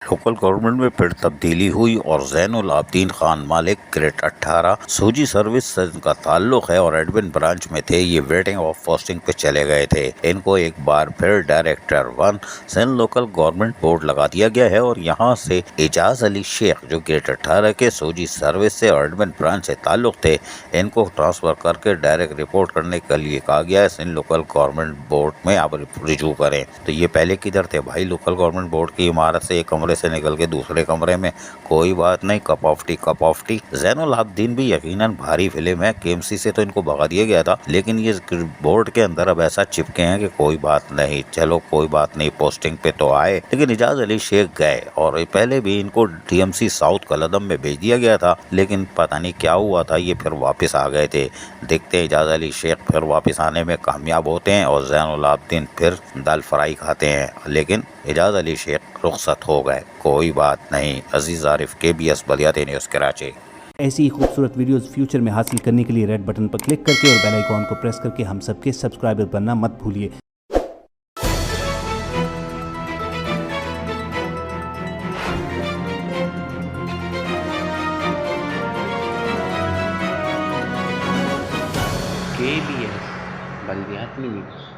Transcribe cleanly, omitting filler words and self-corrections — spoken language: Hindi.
लोकल गवर्नमेंट में फिर तब्दीली हुई और ज़ैनुल आबदीन खान मालिक ग्रेड 18 सूजी सर्विस से इनका ताल्लुक है और एडमिन ब्रांच में थे। ये वेटिंग और पोस्टिंग पे चले गए थे। इनको एक बार फिर director 1 Sindh local government board लगा दिया गया है और यहाँ से एजाज अली शेख जो ग्रेड 18 के सूजी सर्विस से और एडमिन ब्रांच से ताल्लुक थे, इनको ट्रांसफर करके डायरेक्ट रिपोर्ट करने के लिए कहा गया है सिंध लोकल गवर्नमेंट बोर्ड में आप रिजू करें। तो ये पहले किधर थे भाई? लोकल गवर्नमेंट बोर्ड की इमारत से एक कमरे से निकल के दूसरे कमरे में। कोई बात नहीं, cup of T. Zainul Abedin भी यकीनन भारी फिल्म है। केएमसी से तो इनको भगा दिया गया था, लेकिन ये बोर्ड के अंदर अब ऐसा चिपके हैं कि कोई बात नहीं, चलो कोई बात नहीं, पोस्टिंग पे तो आए। लेकिन एजाज अली शेख गए और पहले भी इनको डीएमसी साउथ कलदम में भेज दिया गया था, लेकिन पता नहीं क्या हुआ था, ये फिर वापस आ गए थे। देखते हैं एजाज अली शेख फिर वापस आने में कामयाब होते हैं और ज़ैनुल आबदीन फिर दाल फ्राई खाते हैं। लेकिन एजाज अली शेख रुखसत हो गए। कोई बात नहीं। अजीज आरिफ, KBS बलियाती न्यूज़ कराची। ऐसी ही खूबसूरत वीडियोस फ्यूचर में हासिल करने के लिए रेड बटन पर क्लिक करके और बेल आइकॉन को प्रेस करके हम सबके सब्सक्राइबर बनना मत भूलिए। KBS Baliyati news.